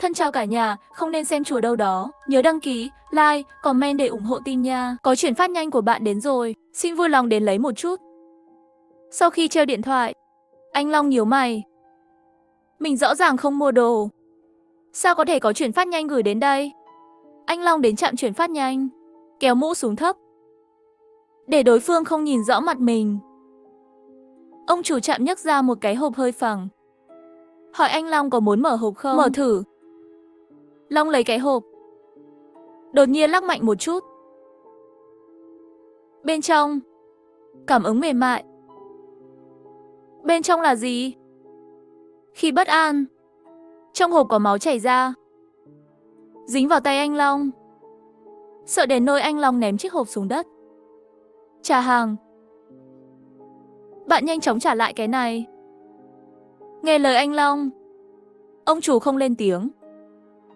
Thân chào cả nhà, không nên xem chùa đâu đó. Nhớ đăng ký, like, comment để ủng hộ team nha. Có chuyển phát nhanh của bạn đến rồi, xin vui lòng đến lấy một chút. Sau khi treo điện thoại, anh Long nhíu mày. Mình rõ ràng không mua đồ. Sao có thể có chuyển phát nhanh gửi đến đây? Anh Long đến trạm chuyển phát nhanh, kéo mũ xuống thấp, để đối phương không nhìn rõ mặt mình. Ông chủ trạm nhấc ra một cái hộp hơi phẳng, hỏi anh Long có muốn mở hộp không? Mở thử. Long lấy cái hộp, đột nhiên lắc mạnh một chút. Bên trong, cảm ứng mềm mại. Bên trong là gì? Khi bất an, trong hộp có máu chảy ra, dính vào tay anh Long. Sợ đến nỗi anh Long ném chiếc hộp xuống đất. Trả hàng. Bạn nhanh chóng trả lại cái này. Nghe lời anh Long, ông chủ không lên tiếng,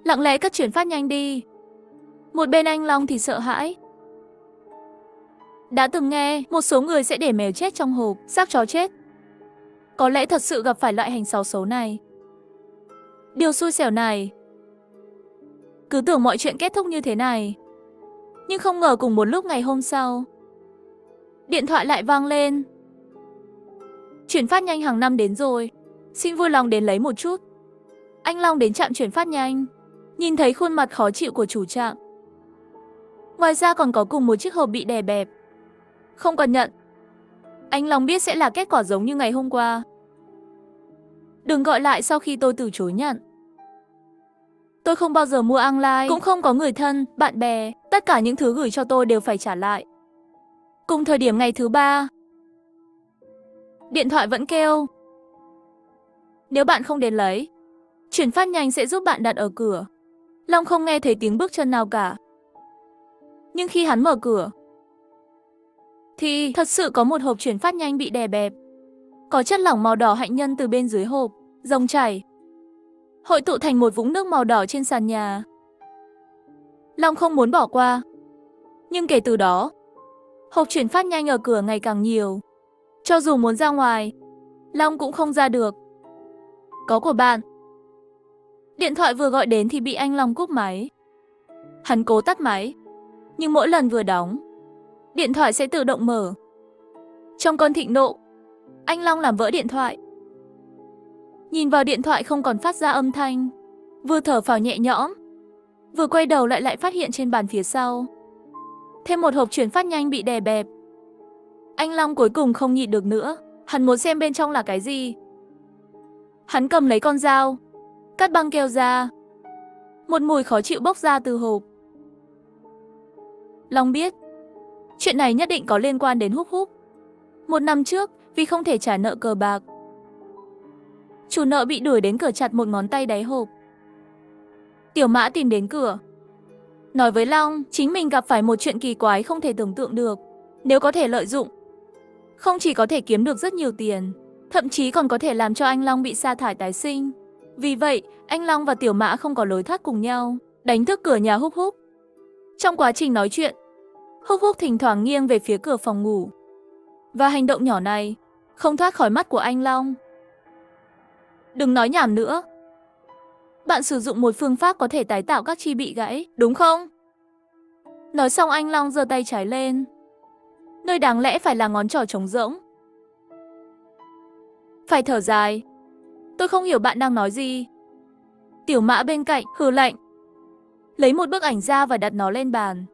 lặng lẽ cất chuyển phát nhanh đi. Một bên anh Long thì sợ hãi. Đã từng nghe một số người sẽ để mèo chết trong hộp, xác chó chết. Có lẽ thật sự gặp phải loại hành xấu xấu này. Điều xui xẻo này. Cứ tưởng mọi chuyện kết thúc như thế này, nhưng không ngờ cùng một lúc ngày hôm sau, điện thoại lại vang lên. Chuyển phát nhanh hàng năm đến rồi, xin vui lòng đến lấy một chút. Anh Long đến trạm chuyển phát nhanh, nhìn thấy khuôn mặt khó chịu của chủ trạm. Ngoài ra còn có cùng một chiếc hộp bị đè bẹp. Không cần nhận. Anh Long biết sẽ là kết quả giống như ngày hôm qua. Đừng gọi lại sau khi tôi từ chối nhận. Tôi không bao giờ mua online, cũng không có người thân, bạn bè. Tất cả những thứ gửi cho tôi đều phải trả lại. Cùng thời điểm ngày thứ 3, điện thoại vẫn kêu. Nếu bạn không đến lấy, chuyển phát nhanh sẽ giúp bạn đặt ở cửa. Long không nghe thấy tiếng bước chân nào cả. Nhưng khi hắn mở cửa, thì thật sự có một hộp chuyển phát nhanh bị đè bẹp. Có chất lỏng màu đỏ hạnh nhân từ bên dưới hộp, dòng chảy, hội tụ thành một vũng nước màu đỏ trên sàn nhà. Long không muốn bỏ qua. Nhưng kể từ đó, hộp chuyển phát nhanh ở cửa ngày càng nhiều. Cho dù muốn ra ngoài, Long cũng không ra được. Có của bạn. Điện thoại vừa gọi đến thì bị anh Long cúp máy. Hắn cố tắt máy, nhưng mỗi lần vừa đóng, điện thoại sẽ tự động mở. Trong cơn thịnh nộ, anh Long làm vỡ điện thoại. Nhìn vào điện thoại không còn phát ra âm thanh, vừa thở phào nhẹ nhõm, vừa quay đầu lại phát hiện trên bàn phía sau thêm một hộp chuyển phát nhanh bị đè bẹp. Anh Long cuối cùng không nhịn được nữa, hắn muốn xem bên trong là cái gì. Hắn cầm lấy con dao, cắt băng keo ra. Một mùi khó chịu bốc ra từ hộp. Long biết, chuyện này nhất định có liên quan đến Húc Húc. Một năm trước, vì không thể trả nợ cờ bạc, chủ nợ bị đuổi đến cửa chặt một ngón tay đáy hộp. Tiểu Mã tìm đến cửa, nói với Long chính mình gặp phải một chuyện kỳ quái không thể tưởng tượng được. Nếu có thể lợi dụng, không chỉ có thể kiếm được rất nhiều tiền, thậm chí còn có thể làm cho anh Long bị sa thải tái sinh. Vì vậy, anh Long và Tiểu Mã không có lối thoát cùng nhau, đánh thức cửa nhà Húc Húc. Trong quá trình nói chuyện, Húc Húc thỉnh thoảng nghiêng về phía cửa phòng ngủ. Và hành động nhỏ này không thoát khỏi mắt của anh Long. Đừng nói nhảm nữa. Bạn sử dụng một phương pháp có thể tái tạo các chi bị gãy, đúng không? Nói xong anh Long giơ tay trái lên, nơi đáng lẽ phải là ngón trỏ trống rỗng. Phải thở dài. Tôi không hiểu bạn đang nói gì. Tiểu Mã bên cạnh hừ lạnh, lấy một bức ảnh ra và đặt nó lên bàn,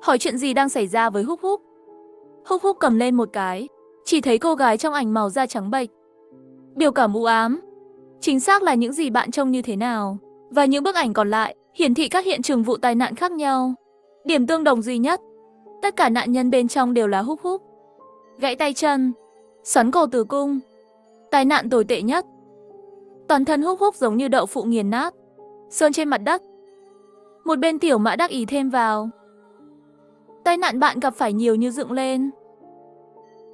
hỏi chuyện gì đang xảy ra với Húc Húc. Húc Húc cầm lên một cái, chỉ thấy cô gái trong ảnh màu da trắng bệch, biểu cảm u ám. Chính xác là những gì bạn trông như thế nào. Và những bức ảnh còn lại hiển thị các hiện trường vụ tai nạn khác nhau. Điểm tương đồng duy nhất, tất cả nạn nhân bên trong đều là Húc Húc. Gãy tay chân, xoắn cổ tử cung. Tai nạn tồi tệ nhất, toàn thân Húc Húc giống như đậu phụ nghiền nát, sơn trên mặt đất. Một bên Tiểu Mã đắc ý thêm vào. Tai nạn bạn gặp phải nhiều như dựng lên.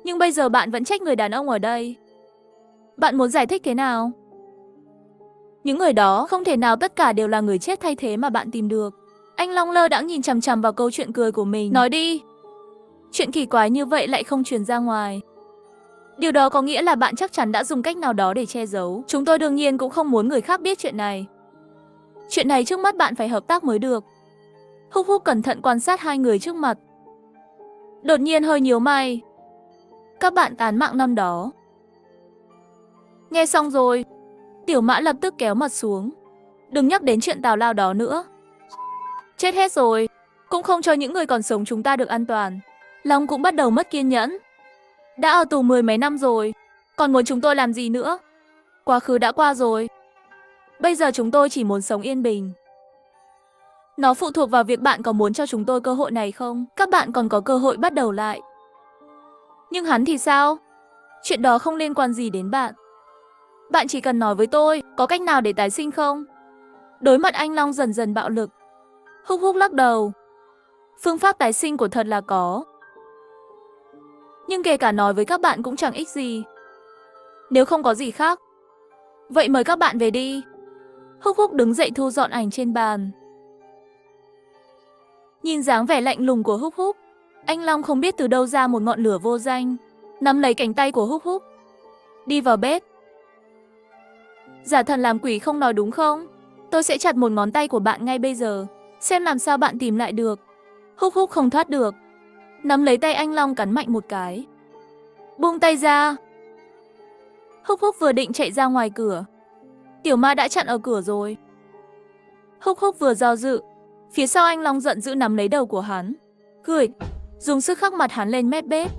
Nhưng bây giờ bạn vẫn trách người đàn ông ở đây. Bạn muốn giải thích thế nào? Những người đó không thể nào tất cả đều là người chết thay thế mà bạn tìm được. Anh Long lơ đãng nhìn chằm chằm vào câu chuyện cười của mình. Nói đi. Chuyện kỳ quái như vậy lại không truyền ra ngoài. Điều đó có nghĩa là bạn chắc chắn đã dùng cách nào đó để che giấu. Chúng tôi đương nhiên cũng không muốn người khác biết chuyện này. Chuyện này trước mắt bạn phải hợp tác mới được. Húc Húc cẩn thận quan sát hai người trước mặt. Đột nhiên hơi nhíu mày. Các bạn tán mạng năm đó. Nghe xong rồi, Tiểu Mã lập tức kéo mặt xuống. Đừng nhắc đến chuyện tào lao đó nữa. Chết hết rồi, cũng không cho những người còn sống chúng ta được an toàn. Long cũng bắt đầu mất kiên nhẫn. Đã ở tù 10 mấy năm rồi, còn muốn chúng tôi làm gì nữa? Quá khứ đã qua rồi. Bây giờ chúng tôi chỉ muốn sống yên bình. Nó phụ thuộc vào việc bạn có muốn cho chúng tôi cơ hội này không? Các bạn còn có cơ hội bắt đầu lại. Nhưng hắn thì sao? Chuyện đó không liên quan gì đến bạn. Bạn chỉ cần nói với tôi, có cách nào để tái sinh không? Đối mặt anh Long dần dần bạo lực, Húc Húc lắc đầu. Phương pháp tái sinh của thật là có. Nhưng kể cả nói với các bạn cũng chẳng ích gì. Nếu không có gì khác, vậy mời các bạn về đi. Húc Húc đứng dậy thu dọn ảnh trên bàn. Nhìn dáng vẻ lạnh lùng của Húc Húc, anh Long không biết từ đâu ra một ngọn lửa vô danh, nắm lấy cánh tay của Húc Húc. Đi vào bếp. Giả thần làm quỷ không nói đúng không? Tôi sẽ chặt một ngón tay của bạn ngay bây giờ, xem làm sao bạn tìm lại được. Húc Húc không thoát được. Nắm lấy tay anh Long cắn mạnh một cái. Buông tay ra. Húc Húc vừa định chạy ra ngoài cửa, Tiểu Ma đã chặn ở cửa rồi. Húc Húc vừa do dự, phía sau anh Long giận dữ nắm lấy đầu của hắn, gửi, dùng sức khắc mặt hắn lên mép bếp.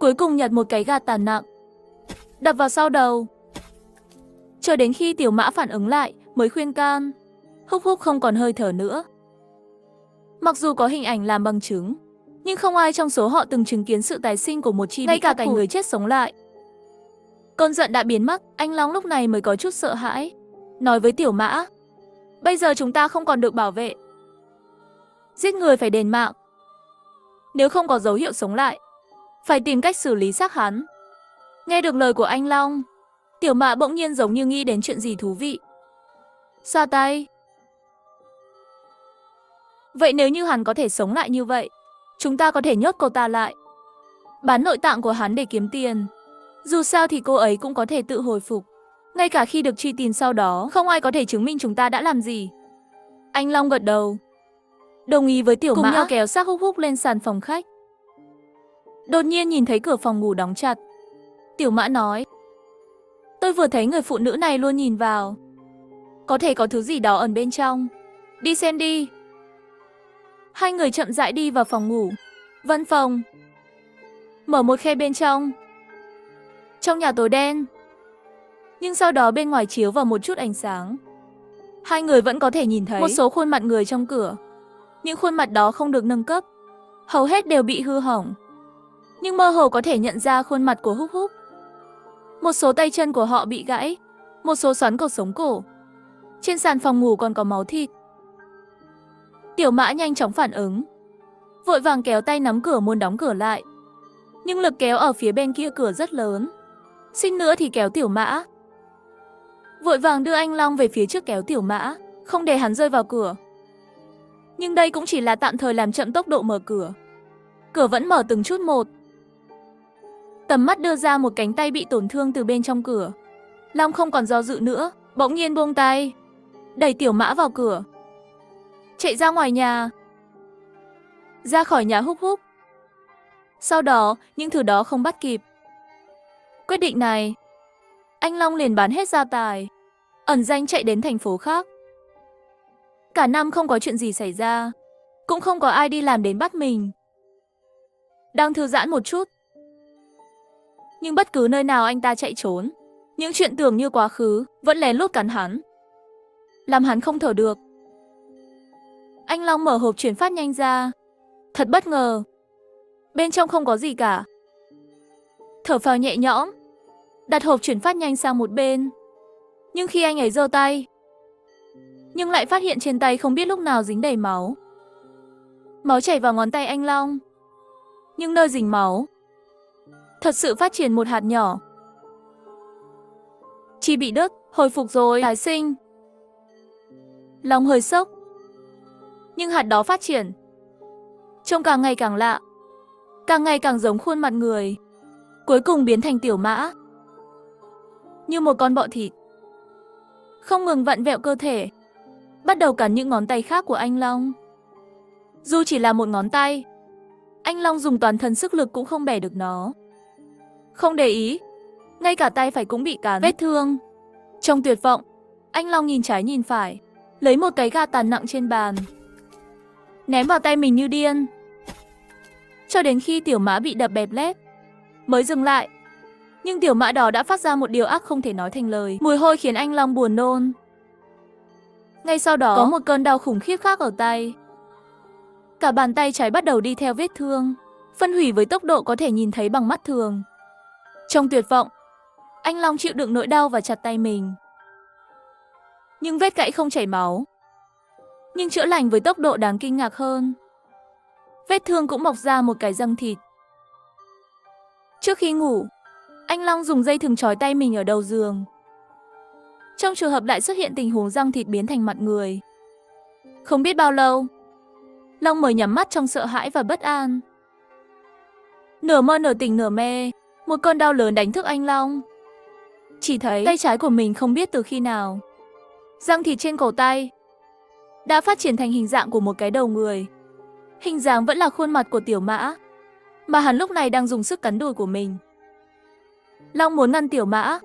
Cuối cùng nhặt một cái gạt tàn nặng, đập vào sau đầu. Chờ đến khi Tiểu Mã phản ứng lại mới khuyên can. Húc Húc không còn hơi thở nữa. Mặc dù có hình ảnh làm bằng chứng, nhưng không ai trong số họ từng chứng kiến sự tái sinh của một chi, ngay cả cảnh người chết sống lại. Cơn giận đã biến mất, anh Long lúc này mới có chút sợ hãi. Nói với Tiểu Mã, bây giờ chúng ta không còn được bảo vệ. Giết người phải đền mạng. Nếu không có dấu hiệu sống lại, phải tìm cách xử lý xác hắn. Nghe được lời của anh Long, Tiểu Mã bỗng nhiên giống như nghĩ đến chuyện gì thú vị. Xoa tay. Vậy nếu như hắn có thể sống lại như vậy, chúng ta có thể nhốt cô ta lại, bán nội tạng của hắn để kiếm tiền. Dù sao thì cô ấy cũng có thể tự hồi phục. Ngay cả khi được truy tìm sau đó, không ai có thể chứng minh chúng ta đã làm gì. Anh Long gật đầu, đồng ý với Tiểu Mã. Cùng nhau kéo xác Húc Húc lên sàn phòng khách. Đột nhiên nhìn thấy cửa phòng ngủ đóng chặt, Tiểu Mã nói, tôi vừa thấy người phụ nữ này luôn nhìn vào. Có thể có thứ gì đó ẩn bên trong. Đi xem đi. Hai người chậm rãi đi vào phòng ngủ. Văn phòng. Mở một khe bên trong. Trong nhà tối đen, nhưng sau đó bên ngoài chiếu vào một chút ánh sáng. Hai người vẫn có thể nhìn thấy một số khuôn mặt người trong cửa. Những khuôn mặt đó không được nâng cấp, hầu hết đều bị hư hỏng, nhưng mơ hồ có thể nhận ra khuôn mặt của Húc Húc. Một số tay chân của họ bị gãy, một số xoắn cột sống cổ. Trên sàn phòng ngủ còn có máu thịt. Tiểu Mã nhanh chóng phản ứng, vội vàng kéo tay nắm cửa muốn đóng cửa lại. Nhưng lực kéo ở phía bên kia cửa rất lớn, suýt nữa thì kéo Tiểu Mã. Vội vàng đưa anh Long về phía trước kéo Tiểu Mã, không để hắn rơi vào cửa. Nhưng đây cũng chỉ là tạm thời làm chậm tốc độ mở cửa. Cửa vẫn mở từng chút một. Tầm mắt đưa ra một cánh tay bị tổn thương từ bên trong cửa. Long không còn do dự nữa, bỗng nhiên buông tay, đẩy Tiểu Mã vào cửa, chạy ra ngoài nhà, ra khỏi nhà Húc Húc. Sau đó, những thứ đó không bắt kịp. Quyết định này, anh Long liền bán hết gia tài, ẩn danh chạy đến thành phố khác. Cả năm không có chuyện gì xảy ra, cũng không có ai đi làm đến bắt mình. Đang thư giãn một chút, nhưng bất cứ nơi nào anh ta chạy trốn, những chuyện tưởng như quá khứ vẫn lén lút cắn hắn, làm hắn không thở được. Anh Long mở hộp chuyển phát nhanh ra, thật bất ngờ, bên trong không có gì cả. Thở phào nhẹ nhõm, đặt hộp chuyển phát nhanh sang một bên. Nhưng khi anh ấy giơ tay, nhưng lại phát hiện trên tay không biết lúc nào dính đầy máu. Máu chảy vào ngón tay anh Long, nhưng nơi dính máu thật sự phát triển một hạt nhỏ. Chi bị đứt, hồi phục rồi, tái sinh. Long hơi sốc, nhưng hạt đó phát triển, trông càng ngày càng lạ, càng ngày càng giống khuôn mặt người, cuối cùng biến thành Tiểu Mã, như một con bọ thịt. không ngừng vặn vẹo cơ thể, bắt đầu cắn những ngón tay khác của anh Long. Dù chỉ là một ngón tay, anh Long dùng toàn thân sức lực cũng không bẻ được nó. Không để ý, ngay cả tay phải cũng bị cắn vết thương. Trong tuyệt vọng, anh Long nhìn trái nhìn phải, lấy một cái gạt tàn nặng trên bàn, ném vào tay mình như điên. Cho đến khi tiểu mã bị đập bẹp lép, mới dừng lại. Nhưng tiểu mã đó đã phát ra một điều ác không thể nói thành lời. Mùi hôi khiến anh Long buồn nôn. Ngay sau đó, có một cơn đau khủng khiếp khác ở tay. Cả bàn tay trái bắt đầu đi theo vết thương, phân hủy với tốc độ có thể nhìn thấy bằng mắt thường. Trong tuyệt vọng, anh Long chịu đựng nỗi đau và chặt tay mình. Nhưng vết gãy không chảy máu, nhưng chữa lành với tốc độ đáng kinh ngạc hơn. Vết thương cũng mọc ra một cái răng thịt. Trước khi ngủ, anh Long dùng dây thừng trói tay mình ở đầu giường. Trong trường hợp lại xuất hiện tình huống răng thịt biến thành mặt người. Không biết bao lâu, Long mới nhắm mắt trong sợ hãi và bất an. Nửa mơ nửa tỉnh nửa mê, một cơn đau lớn đánh thức anh Long. Chỉ thấy tay trái của mình không biết từ khi nào, răng thịt trên cổ tay đã phát triển thành hình dạng của một cái đầu người. Hình dáng vẫn là khuôn mặt của tiểu mã, mà hắn lúc này đang dùng sức cắn đùi của mình. Long muốn ngăn tiểu mã,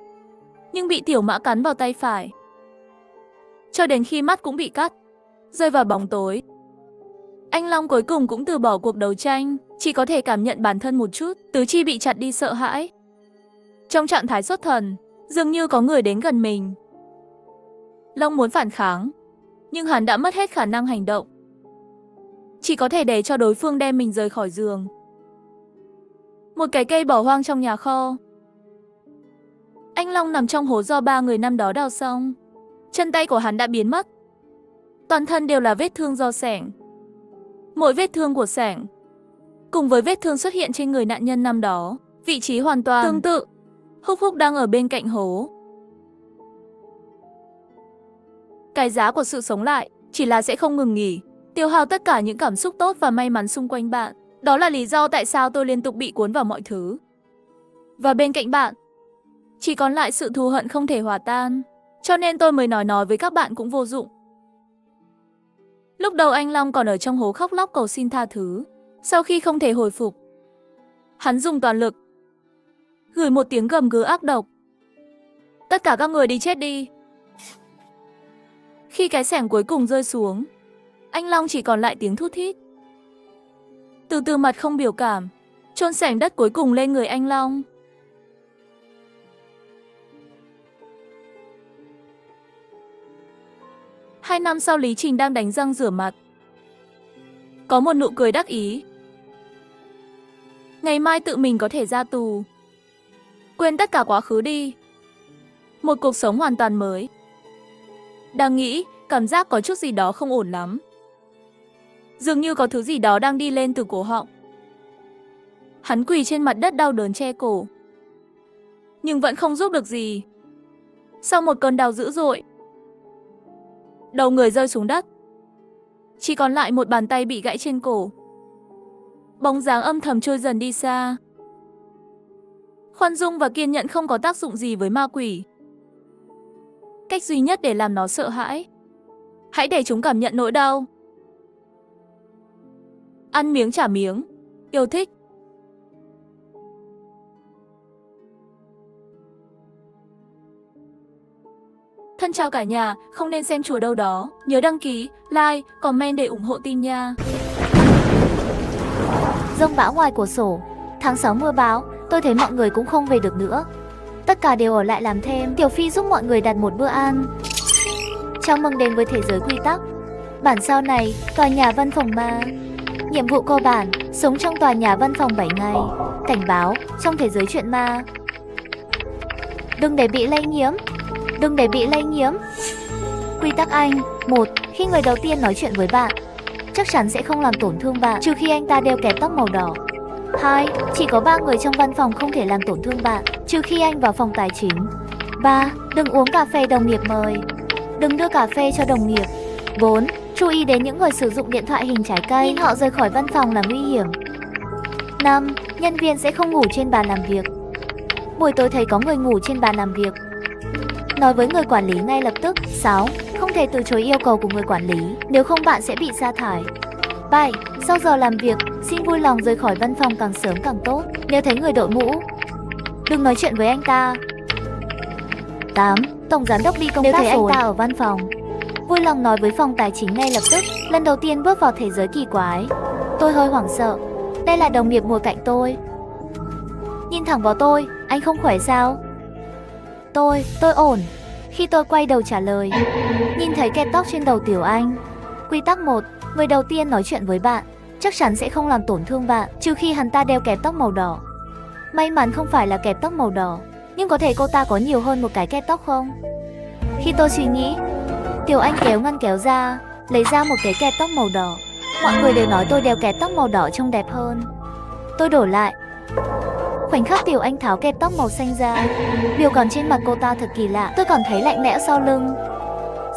nhưng bị tiểu mã cắn vào tay phải. Cho đến khi mắt cũng bị cắt, rơi vào bóng tối. Anh Long cuối cùng cũng từ bỏ cuộc đấu tranh, chỉ có thể cảm nhận bản thân một chút, tứ chi bị chặt đi sợ hãi. Trong trạng thái xuất thần, dường như có người đến gần mình. Long muốn phản kháng, nhưng hắn đã mất hết khả năng hành động. Chỉ có thể để cho đối phương đem mình rời khỏi giường. Một cái cây bỏ hoang trong nhà kho. Anh Long nằm trong hố do 3 người năm đó đào xong. Chân tay của hắn đã biến mất. Toàn thân đều là vết thương do xẻng. Mỗi vết thương của xẻng cùng với vết thương xuất hiện trên người nạn nhân năm đó, vị trí hoàn toàn tương tự. Húc Húc đang ở bên cạnh hố. Cái giá của sự sống lại chỉ là sẽ không ngừng nghỉ, tiêu hao tất cả những cảm xúc tốt và may mắn xung quanh bạn. Đó là lý do tại sao tôi liên tục bị cuốn vào mọi thứ. Và bên cạnh bạn, chỉ còn lại sự thù hận không thể hòa tan. Cho nên tôi mới nói với các bạn cũng vô dụng. Lúc đầu anh Long còn ở trong hố khóc lóc cầu xin tha thứ. Sau khi không thể hồi phục, hắn dùng toàn lực gửi một tiếng gầm gừ ác độc. Tất cả các người đi chết đi. Khi cái xẻng cuối cùng rơi xuống, anh Long chỉ còn lại tiếng thút thít. Từ từ mặt không biểu cảm, chôn xẻng đất cuối cùng lên người anh Long. Hai năm sau, Lý Trình đang đánh răng rửa mặt, có một nụ cười đắc ý. Ngày mai tự mình có thể ra tù, quên tất cả quá khứ đi, một cuộc sống hoàn toàn mới. Đang nghĩ, cảm giác có chút gì đó không ổn lắm. Dường như có thứ gì đó đang đi lên từ cổ họng. Hắn quỳ trên mặt đất đau đớn che cổ, nhưng vẫn không giúp được gì. Sau một cơn đau dữ dội, đầu người rơi xuống đất, chỉ còn lại một bàn tay bị gãy trên cổ. Bóng dáng âm thầm trôi dần đi xa. Khoan dung và kiên nhẫn không có tác dụng gì với ma quỷ. Cách duy nhất để làm nó sợ hãi, hãy để chúng cảm nhận nỗi đau. Ăn miếng trả miếng, yêu thích. Thân chào cả nhà, không nên xem chùa đâu đó. Nhớ đăng ký, like, comment để ủng hộ team nha. Giông bão ngoài cửa sổ. Tháng 6 mưa bão, tôi thấy mọi người cũng không về được nữa. Tất cả đều ở lại làm thêm. Tiểu Phi giúp mọi người đặt một bữa ăn. Chào mừng đến với thế giới quy tắc. Bản sao này, tòa nhà văn phòng ma. Nhiệm vụ cơ bản, sống trong tòa nhà văn phòng 7 ngày. Cảnh báo, trong thế giới chuyện ma. Đừng để bị lây nhiễm. Đừng để bị lây nhiễm. Quy tắc Anh. 1. Khi người đầu tiên nói chuyện với bạn, chắc chắn sẽ không làm tổn thương bạn, trừ khi anh ta đeo kẹp tóc màu đỏ. 2. Chỉ có 3 người trong văn phòng không thể làm tổn thương bạn, trừ khi anh vào phòng tài chính. 3. Đừng uống cà phê đồng nghiệp mời. Đừng đưa cà phê cho đồng nghiệp. 4. Chú ý đến những người sử dụng điện thoại hình trái cây. Nhìn họ rời khỏi văn phòng là nguy hiểm. 5. Nhân viên sẽ không ngủ trên bàn làm việc. Buổi tối thấy có người ngủ trên bàn làm việc, Nói với người quản lý ngay lập tức. 6. Không thể từ chối yêu cầu của người quản lý, nếu không bạn sẽ bị sa thải. 7. Sau giờ làm việc, xin vui lòng rời khỏi văn phòng càng sớm càng tốt. Nếu thấy người đội mũ, đừng nói chuyện với anh ta. 8. Tổng giám đốc đi công tác rồi. Nếu thấy anh ta ở văn phòng, vui lòng nói với phòng tài chính ngay lập tức. Lần đầu tiên bước vào thế giới kỳ quái, tôi hơi hoảng sợ. Đây là đồng nghiệp ngồi cạnh tôi, nhìn thẳng vào tôi. Anh không khỏe sao? Tôi ổn. Khi tôi quay đầu trả lời, nhìn thấy kẹp tóc trên đầu Tiểu Anh. Quy tắc 1. Người đầu tiên nói chuyện với bạn chắc chắn sẽ không làm tổn thương bạn, trừ khi hắn ta đeo kẹp tóc màu đỏ. May mắn không phải là kẹp tóc màu đỏ, nhưng có thể cô ta có nhiều hơn một cái kẹp tóc không? Khi tôi suy nghĩ, Tiểu Anh kéo ngăn kéo ra, lấy ra một cái kẹp tóc màu đỏ. Mọi người đều nói tôi đeo kẹp tóc màu đỏ trông đẹp hơn. Tôi đổi lại. Khoảnh khắc Tiểu Anh tháo kẹp tóc màu xanh ra, biểu cảm trên mặt cô ta thật kỳ lạ. Tôi còn thấy lạnh lẽo sau lưng.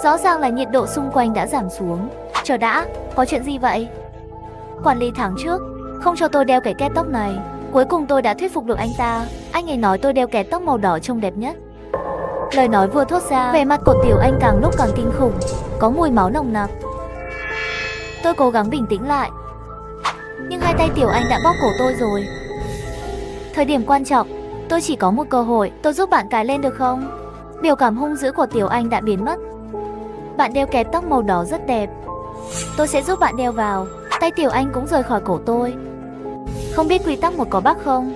Rõ ràng là nhiệt độ xung quanh đã giảm xuống. Chờ đã, có chuyện gì vậy? Quản lý tháng trước không cho tôi đeo cái kẹp tóc này. Cuối cùng tôi đã thuyết phục được anh ta. Anh ấy nói tôi đeo kẹp tóc màu đỏ trông đẹp nhất. Lời nói vừa thốt ra, vẻ mặt của Tiểu Anh càng lúc càng kinh khủng, có mùi máu nồng nặc. Tôi cố gắng bình tĩnh lại, nhưng hai tay Tiểu Anh đã bóp cổ tôi rồi. Thời điểm quan trọng, tôi chỉ có một cơ hội. Tôi giúp bạn cài lên được không? Biểu cảm hung dữ của Tiểu Anh đã biến mất. Bạn đeo kẹp tóc màu đỏ rất đẹp, tôi sẽ giúp bạn đeo vào. Tay Tiểu Anh cũng rời khỏi cổ tôi. Không biết quy tắc 1 có bug không?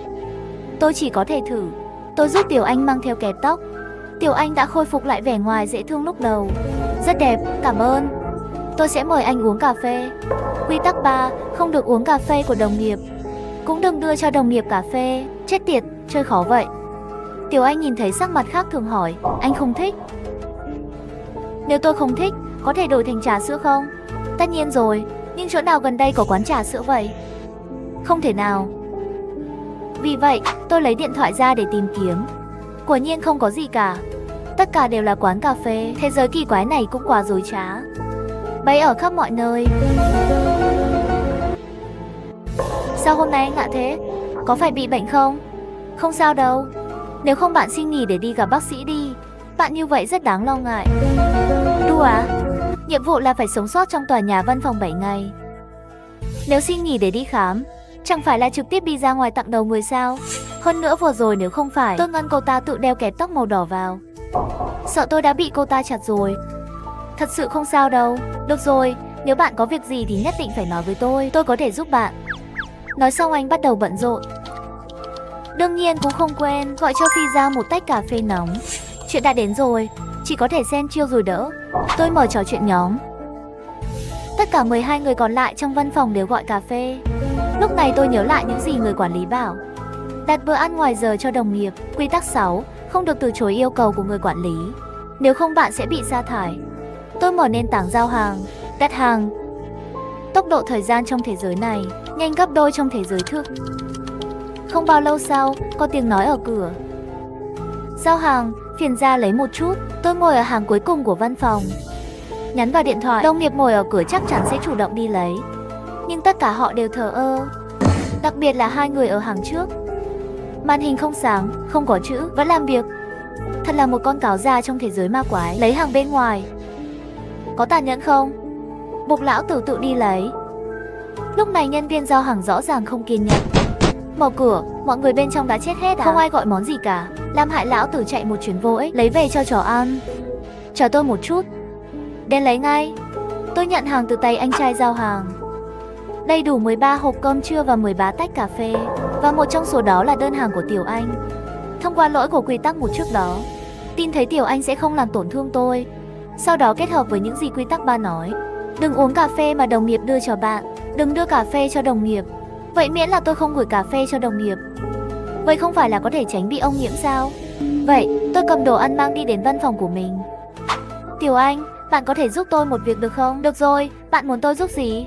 Tôi chỉ có thể thử. Tôi giúp Tiểu Anh mang theo kẹp tóc. Tiểu Anh đã khôi phục lại vẻ ngoài dễ thương lúc đầu. Rất đẹp, cảm ơn. Tôi sẽ mời anh uống cà phê. Quy tắc 3. Không được uống cà phê của đồng nghiệp, cũng đừng đưa cho đồng nghiệp cà phê. Chết tiệt, chơi khó vậy. Tiểu Anh nhìn thấy sắc mặt khác thường hỏi, anh không thích? Nếu tôi không thích, có thể đổi thành trà sữa không? Tất nhiên rồi, nhưng chỗ nào gần đây có quán trà sữa vậy? Không thể nào. Vì vậy, tôi lấy điện thoại ra để tìm kiếm. Quả nhiên không có gì cả. Tất cả đều là quán cà phê. Thế giới kỳ quái này cũng quá dối trá. Bấy ở khắp mọi nơi. Sao hôm nay anh lạ thế? Có phải bị bệnh không? Không sao đâu. Nếu không bạn xin nghỉ để đi gặp bác sĩ đi. Bạn như vậy rất đáng lo ngại. Đùa à? Nhiệm vụ là phải sống sót trong tòa nhà văn phòng 7 ngày. Nếu xin nghỉ để đi khám, chẳng phải là trực tiếp đi ra ngoài tặng đầu người sao? Hơn nữa vừa rồi nếu không phải tôi ngăn cô ta tự đeo kẹp tóc màu đỏ vào, sợ tôi đã bị cô ta chặt rồi. Thật sự không sao đâu. Được rồi, nếu bạn có việc gì thì nhất định phải nói với tôi có thể giúp bạn. Nói xong anh bắt đầu bận rộn. Đương nhiên cũng không quên gọi cho Phi ra một tách cà phê nóng. Chuyện đã đến rồi, chỉ có thể xem chiêu rồi đỡ. Tôi mở trò chuyện nhóm. Tất cả 12 người còn lại trong văn phòng đều gọi cà phê. Lúc này tôi nhớ lại những gì người quản lý bảo. Đặt bữa ăn ngoài giờ cho đồng nghiệp. Quy tắc 6. Không được từ chối yêu cầu của người quản lý, nếu không bạn sẽ bị sa thải. Tôi mở nền tảng giao hàng, đặt hàng. Tốc độ thời gian trong thế giới này nhanh gấp đôi trong thế giới thực. Không bao lâu sau, có tiếng nói ở cửa. Giao hàng, phiền ra lấy một chút. Tôi ngồi ở hàng cuối cùng của văn phòng, nhắn vào điện thoại. Đồng nghiệp ngồi ở cửa chắc chắn sẽ chủ động đi lấy, nhưng tất cả họ đều thờ ơ. Đặc biệt là 2 người ở hàng trước. Màn hình không sáng, không có chữ, vẫn làm việc. Thật là một con cáo già trong thế giới ma quái. Lấy hàng bên ngoài. Có tàn nhẫn không? Buộc lão tử tự đi lấy. Lúc này nhân viên giao hàng rõ ràng không kiên nhẫn. Mở cửa, mọi người bên trong đã chết hết à? Không ai gọi món gì cả. Làm hại lão tử chạy một chuyến vô ích, lấy về cho chó ăn. Chờ tôi một chút. Đến lấy ngay. Tôi nhận hàng từ tay anh trai giao hàng. Đầy đủ 13 hộp cơm trưa và 13 tách cà phê. Và một trong số đó là đơn hàng của Tiểu Anh. Thông qua lỗi của quy tắc 1 trước đó, tin thấy Tiểu Anh sẽ không làm tổn thương tôi. Sau đó kết hợp với những gì quy tắc 3 nói. Đừng uống cà phê mà đồng nghiệp đưa cho bạn. Đừng đưa cà phê cho đồng nghiệp. Vậy miễn là tôi không gửi cà phê cho đồng nghiệp. Vậy không phải là có thể tránh bị ông nhiễm sao? Vậy, tôi cầm đồ ăn mang đi đến văn phòng của mình. Tiểu Anh, bạn có thể giúp tôi một việc được không? Được rồi, bạn muốn tôi giúp gì?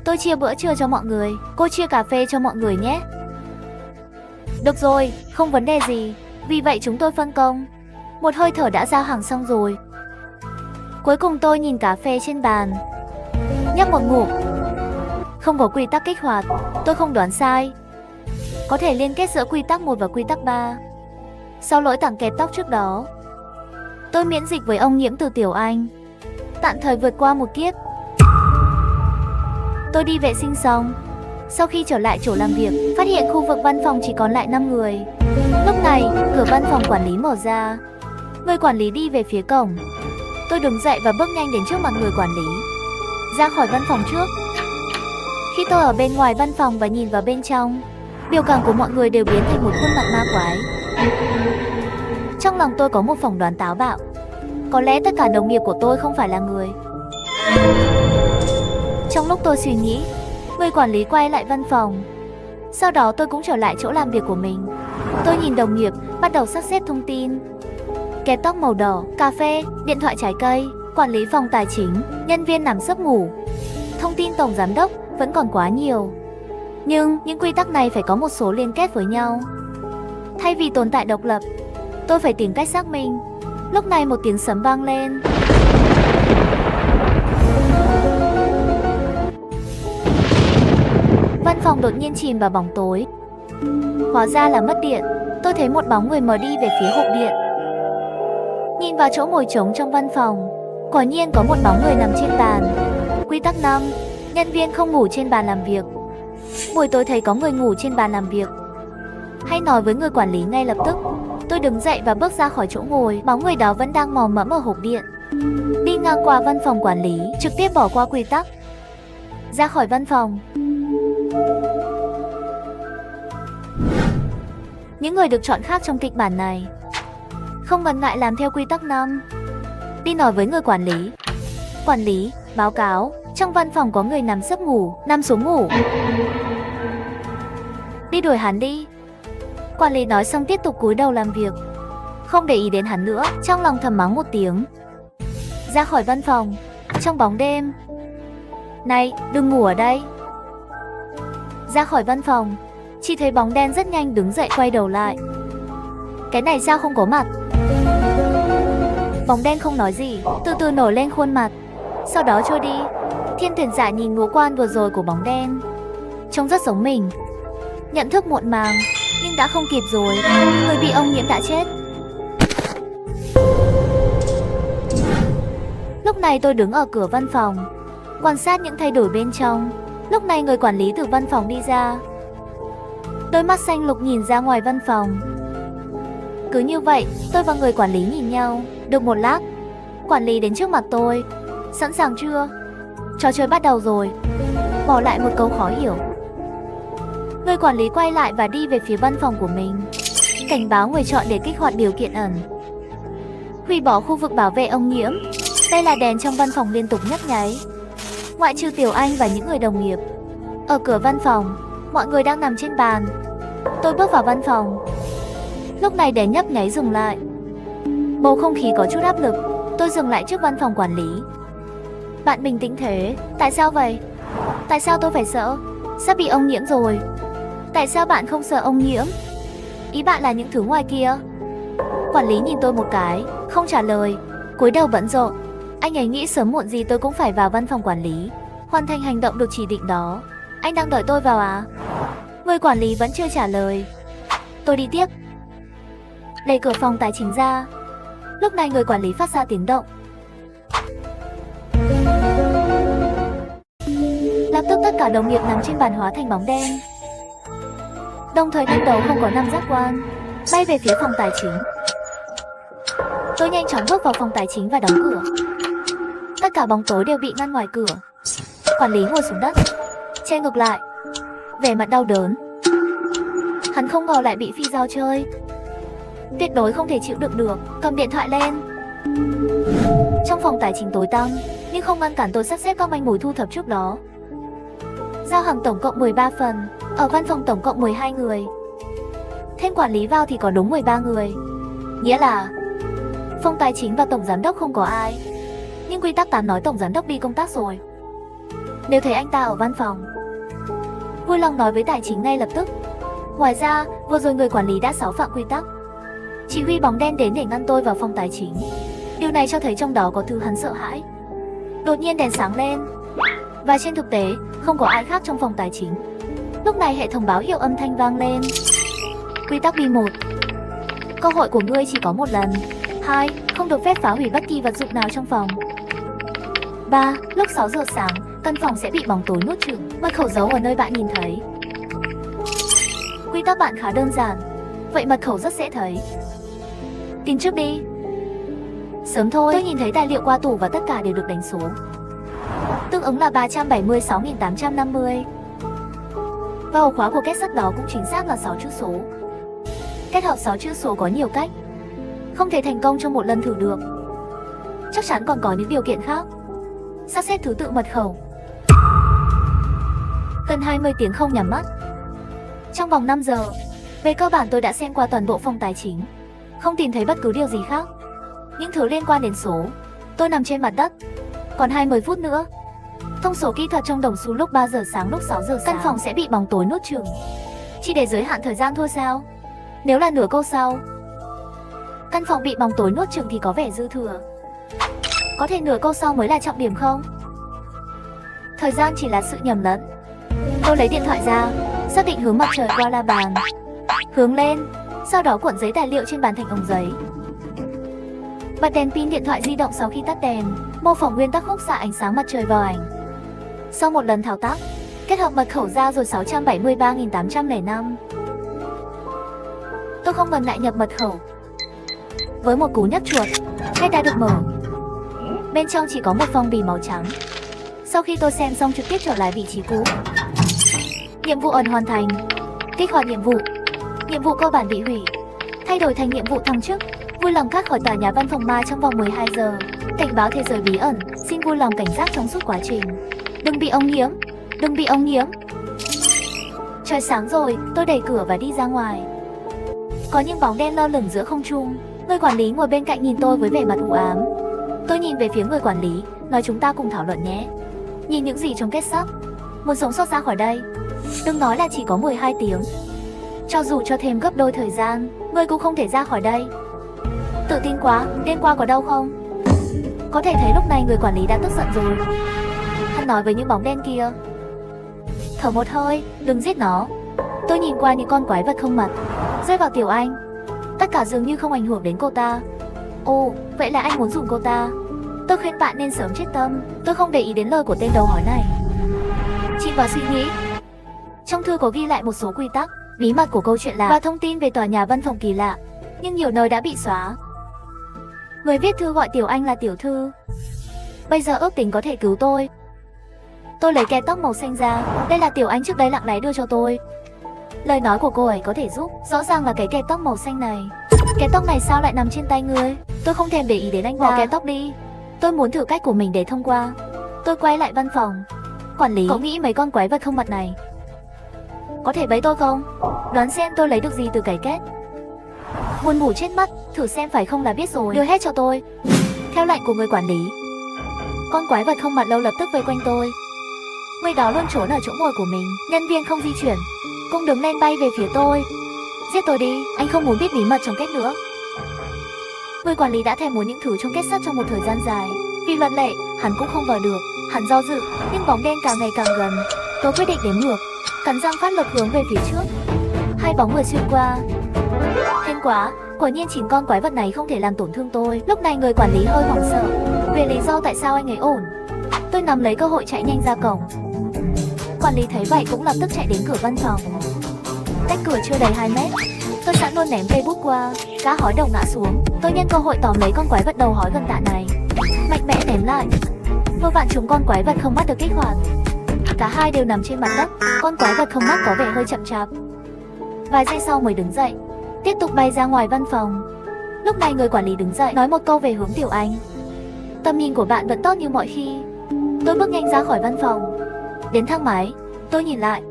Tôi chia bữa trưa cho mọi người. Cô chia cà phê cho mọi người nhé. Được rồi, không vấn đề gì. Vì vậy chúng tôi phân công. Một hơi thở đã giao hàng xong rồi. Cuối cùng tôi nhìn cà phê trên bàn, nhấp một ngụm. Không có quy tắc kích hoạt. Tôi không đoán sai. Có thể liên kết giữa quy tắc 1 và quy tắc 3. Sau lỗi tặng kẹp tóc trước đó, Tôi miễn dịch với ông nhiễm từ Tiểu Anh. Tạm thời vượt qua một kiếp. Tôi đi vệ sinh xong. Sau khi trở lại chỗ làm việc, phát hiện khu vực văn phòng chỉ còn lại 5 người. Lúc này, cửa văn phòng quản lý mở ra. Người quản lý đi về phía cổng. Tôi đứng dậy và bước nhanh đến trước mặt người quản lý. Ra khỏi văn phòng trước. Khi tôi ở bên ngoài văn phòng và nhìn vào bên trong, biểu cảm của mọi người đều biến thành một khuôn mặt ma quái. Trong lòng tôi có một phỏng đoán táo bạo. Có lẽ tất cả đồng nghiệp của tôi không phải là người. Trong lúc tôi suy nghĩ, người quản lý quay lại văn phòng. Sau đó tôi cũng trở lại chỗ làm việc của mình. Tôi nhìn đồng nghiệp, bắt đầu sắp xếp thông tin. Kẹp tóc màu đỏ, cà phê, điện thoại trái cây, quản lý phòng tài chính, nhân viên nằm sấp ngủ. Thông tin tổng giám đốc vẫn còn quá nhiều. Nhưng những quy tắc này phải có một số liên kết với nhau. Thay vì tồn tại độc lập, tôi phải tìm cách xác minh. Lúc này một tiếng sấm vang lên. Văn phòng đột nhiên chìm vào bóng tối. Hóa ra là mất điện. Tôi thấy một bóng người mờ đi về phía hộp điện. Nhìn vào chỗ ngồi trống trong văn phòng, quả nhiên có một bóng người nằm trên bàn. Quy tắc 5: nhân viên không ngủ trên bàn làm việc. Buổi tối thấy có người ngủ trên bàn làm việc, hãy nói với người quản lý ngay lập tức. Tôi đứng dậy và bước ra khỏi chỗ ngồi. Bóng người đó vẫn đang mò mẫm ở hộp điện. Đi ngang qua văn phòng quản lý, trực tiếp bỏ qua quy tắc. Ra khỏi văn phòng. Những người được chọn khác trong kịch bản này không ngần ngại làm theo quy tắc 5. Đi nói với người quản lý. Quản lý, báo cáo, trong văn phòng có người nằm sấp ngủ, nằm xuống ngủ. Đi đuổi hắn đi. Quản lý nói xong tiếp tục cúi đầu làm việc, không để ý đến hắn nữa, trong lòng thầm mắng một tiếng. Ra khỏi văn phòng, trong bóng đêm. Này, đừng ngủ ở đây. Ra khỏi văn phòng, chỉ thấy bóng đen rất nhanh đứng dậy quay đầu lại. Cái này sao không có mặt? Bóng đen không nói gì, từ từ nổi lên khuôn mặt, sau đó trôi đi. Thiên tuyển giả nhìn ngũ quan vừa rồi của bóng đen, trông rất giống mình. Nhận thức muộn màng, nhưng đã không kịp rồi. Người bị ông nhiễm đã chết. Lúc này tôi đứng ở cửa văn phòng, quan sát những thay đổi bên trong. Lúc này người quản lý từ văn phòng đi ra. Đôi mắt xanh lục nhìn ra ngoài văn phòng. Cứ như vậy, tôi và người quản lý nhìn nhau. Được một lát, quản lý đến trước mặt tôi. Sẵn sàng chưa? Trò chơi bắt đầu rồi. Bỏ lại một câu khó hiểu. Người quản lý quay lại và đi về phía văn phòng của mình. Cảnh báo người chọn để kích hoạt điều kiện ẩn. Hủy bỏ khu vực bảo vệ ông nhiễm. Đây là đèn trong văn phòng liên tục nhấp nháy. Ngoại trừ Tiểu Anh và những người đồng nghiệp. Ở cửa văn phòng, mọi người đang nằm trên bàn. Tôi bước vào văn phòng. Lúc này đèn nhấp nháy dừng lại. Bầu không khí có chút áp lực. Tôi dừng lại trước văn phòng quản lý. Bạn bình tĩnh thế, tại sao vậy? Tại sao tôi phải sợ? Sắp bị ông nhiễm rồi. Tại sao bạn không sợ ông nhiễm? Ý bạn là những thứ ngoài kia? Quản lý nhìn tôi một cái, không trả lời, cúi đầu bận rộn. Anh ấy nghĩ sớm muộn gì tôi cũng phải vào văn phòng quản lý, hoàn thành hành động được chỉ định đó. Anh đang đợi tôi vào à? Người quản lý vẫn chưa trả lời. Tôi đi tiếp, đẩy cửa phòng tài chính ra. Lúc này người quản lý phát ra tiếng động. Lập tức tất cả đồng nghiệp nằm trên bàn hóa thành bóng đen. Đồng thời thanh đấu không có 5 giác quan, bay về phía phòng tài chính. Tôi nhanh chóng bước vào phòng tài chính và đóng cửa. Tất cả bóng tối đều bị ngăn ngoài cửa. Quản lý ngồi xuống đất, che ngực lại, vẻ mặt đau đớn. Hắn không ngờ lại bị phi giao chơi. Tuyệt đối không thể chịu đựng được, cầm điện thoại lên. Trong phòng tài chính tối tăm, nhưng không ngăn cản tôi sắp xếp các manh mối thu thập trước đó. Giao hàng tổng cộng 13 phần, ở văn phòng tổng cộng 12 người. Thêm quản lý vào thì có đúng 13 người. Nghĩa là phòng tài chính và tổng giám đốc không có ai. Nhưng quy tắc 8 nói tổng giám đốc đi công tác rồi. Nếu thấy anh ta ở văn phòng, vui lòng nói với tài chính ngay lập tức. Ngoài ra, vừa rồi người quản lý đã xáo phạm quy tắc, chỉ huy bóng đen đến để ngăn tôi vào phòng tài chính. Điều này cho thấy trong đó có thứ hắn sợ hãi. Đột nhiên đèn sáng lên, và trên thực tế, không có ai khác trong phòng tài chính. Lúc này hệ thống báo hiệu âm thanh vang lên. Quy tắc B1: cơ hội của ngươi chỉ có một lần. 2. Không Không được phép phá hủy bất kỳ vật dụng nào trong phòng. 3. Lúc 6 giờ sáng, căn phòng sẽ bị bóng tối nuốt chửng. Mật khẩu giấu ở nơi bạn nhìn thấy. Quy tắc bạn khá đơn giản, vậy mật khẩu rất dễ thấy. Tìm trước đi. Sớm thôi, tôi nhìn thấy tài liệu qua tủ và tất cả đều được đánh số. Tương ứng là 376.850. Và ổ khóa của kết sắt đó cũng chính xác là 6 chữ số. Kết hợp 6 chữ số có nhiều cách, không thể thành công trong một lần thử được. Chắc chắn còn có những điều kiện khác. Sắp xếp thứ tự mật khẩu. Gần 20 tiếng không nhắm mắt. Trong vòng 5 giờ, về cơ bản tôi đã xem qua toàn bộ phòng tài chính, không tìm thấy bất cứ điều gì khác. Những thứ liên quan đến số. Tôi nằm trên mặt đất. Còn 20 phút nữa. Thông số kỹ thuật trong đồng xu lúc 3 giờ sáng, lúc 6 giờ sáng. Căn phòng sẽ bị bóng tối nuốt chửng. Chỉ để giới hạn thời gian thôi sao? Nếu là nửa câu sau, căn phòng bị bóng tối nuốt chửng thì có vẻ dư thừa. Có thể nửa câu sau mới là trọng điểm không? Thời gian chỉ là sự nhầm lẫn. Tôi lấy điện thoại ra, xác định hướng mặt trời qua la bàn. Hướng lên, sau đó cuộn giấy tài liệu trên bàn thành ống giấy. Bật đèn pin điện thoại di động sau khi tắt đèn, mô phỏng nguyên tắc khúc xạ ánh sáng mặt trời vào ảnh. Sau một lần thao tác, kết hợp mật khẩu ra rồi 673.805. Tôi không ngần ngại nhập mật khẩu. Với một cú nhấp chuột, kết đã được mở. Bên trong chỉ có một phong bì màu trắng. Sau khi tôi xem xong trực tiếp trở lại vị trí cũ. Nhiệm vụ ẩn hoàn thành. Kích hoạt nhiệm vụ. Nhiệm vụ cơ bản bị hủy. Thay đổi thành nhiệm vụ thăng chức. Vui lòng thoát khỏi tòa nhà văn phòng ma trong vòng 12 giờ. Cảnh báo thế giới bí ẩn. Xin vui lòng cảnh giác trong suốt quá trình. Đừng bị ống nhiễm. Đừng bị ống nhiễm. Trời sáng rồi, tôi đẩy cửa và đi ra ngoài. Có những bóng đen lơ lửng giữa không trung. Người quản lý ngồi bên cạnh nhìn tôi với vẻ mặt u ám. Tôi nhìn về phía người quản lý, nói chúng ta cùng thảo luận nhé. Nhìn những gì trong kết sắt. Muốn sống sót ra khỏi đây. Đừng nói là chỉ có 12 tiếng. Cho dù cho thêm gấp đôi thời gian, ngươi cũng không thể ra khỏi đây. Tự tin quá, đêm qua có đau không? Có thể thấy lúc này người quản lý đã tức giận rồi. Hắn nói với những bóng đen kia. Thở một hơi, đừng giết nó. Tôi nhìn qua những con quái vật không mặt, rơi vào Tiểu Anh. Tất cả dường như không ảnh hưởng đến cô ta. Ồ, vậy là anh muốn dùng cô ta. Tôi khuyên bạn nên sớm chết tâm. Tôi không để ý đến lời của tên đầu hỏi này. Chìm vào suy nghĩ. Trong thư có ghi lại một số quy tắc, bí mật của câu chuyện lạ và thông tin về tòa nhà văn phòng kỳ lạ, nhưng nhiều nơi đã bị xóa. Người viết thư gọi Tiểu Anh là Tiểu Thư. Bây giờ ước tính có thể cứu tôi. Tôi lấy kẹp tóc màu xanh ra. Đây là Tiểu Anh trước đây lặng lẽ đưa cho tôi. Lời nói của cô ấy có thể giúp. Rõ ràng là cái kẹp tóc màu xanh này. Kẹp tóc này sao lại nằm trên tay ngươi? Tôi không thèm để ý đến anh ta. Bỏ kẹp tóc đi. Tôi muốn thử cách của mình để thông qua. Tôi quay lại văn phòng. Quản lý, cậu nghĩ mấy con quái vật không mặt này có thể bẫy tôi không? Đoán xem tôi lấy được gì từ cái kết. Buồn ngủ chết mất. Thử xem phải không là biết rồi. Đưa hết cho tôi. Theo lệnh của người quản lý, con quái vật không mặt lâu lập tức vây quanh tôi. Người đó luôn trốn ở chỗ ngồi của mình. Nhân viên không di chuyển cũng đứng lên bay về phía tôi. Giết tôi đi, anh không muốn biết bí mật trong kết nữa. Người quản lý đã thèm muốn những thứ trong kết sắt trong một thời gian dài. Vì luật lệ, hắn cũng không vào được. Hắn do dự, nhưng bóng đen càng ngày càng gần. Tôi quyết định đếm ngược, cắn răng phát lực hướng về phía trước. Hai bóng người xuyên qua. Hên quá, quả nhiên 9 con quái vật này không thể làm tổn thương tôi. Lúc này người quản lý hơi hoảng sợ về lý do tại sao anh ấy ổn. Tôi nắm lấy cơ hội chạy nhanh ra cổng. Quản lý thấy vậy cũng lập tức chạy đến cửa văn phòng. Cách cửa chưa đầy 2 mét. Tôi sẵn luôn ném cây bút qua. Cá hói đầu ngã xuống. Tôi nhân cơ hội tóm lấy con quái vật đầu hói gần tạ này, mạnh mẽ ném lại. Vừa vặn chúng con quái vật không bắt được kích hoạt. Cả hai đều nằm trên mặt đất. Con quái vật không mắc có vẻ hơi chậm chạp. Vài giây sau mới đứng dậy, tiếp tục bay ra ngoài văn phòng. Lúc này người quản lý đứng dậy nói một câu về hướng Tiểu Anh. Tầm nhìn của bạn vẫn tốt như mọi khi. Tôi bước nhanh ra khỏi văn phòng. Đến thang máy, tôi nhìn lại.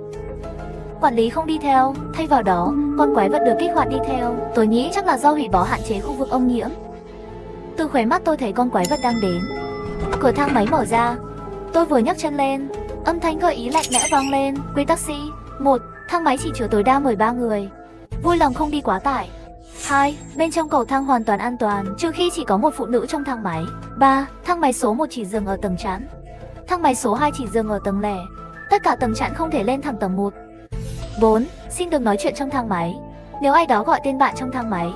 Quản lý không đi theo, thay vào đó, con quái vật được kích hoạt đi theo. Tôi nghĩ chắc là do hủy bỏ hạn chế khu vực ô nhiễm. Từ khóe mắt tôi thấy con quái vật đang đến. Cửa thang máy mở ra. Tôi vừa nhấc chân lên, âm thanh gợi ý lạnh lẽo vang lên. Quy tắc C. 1. Thang máy chỉ chứa tối đa 13 người. Vui lòng không đi quá tải. 2. Bên trong cầu thang hoàn toàn an toàn, trừ khi chỉ có một phụ nữ trong thang máy. 3. Thang máy số 1 chỉ dừng ở tầng chẵn. Thang máy số 2 chỉ dừng ở tầng lẻ. Tất cả tầng chẵn không thể lên thẳng tầng 1. 4. Xin đừng nói chuyện trong thang máy. Nếu ai đó gọi tên bạn trong thang máy,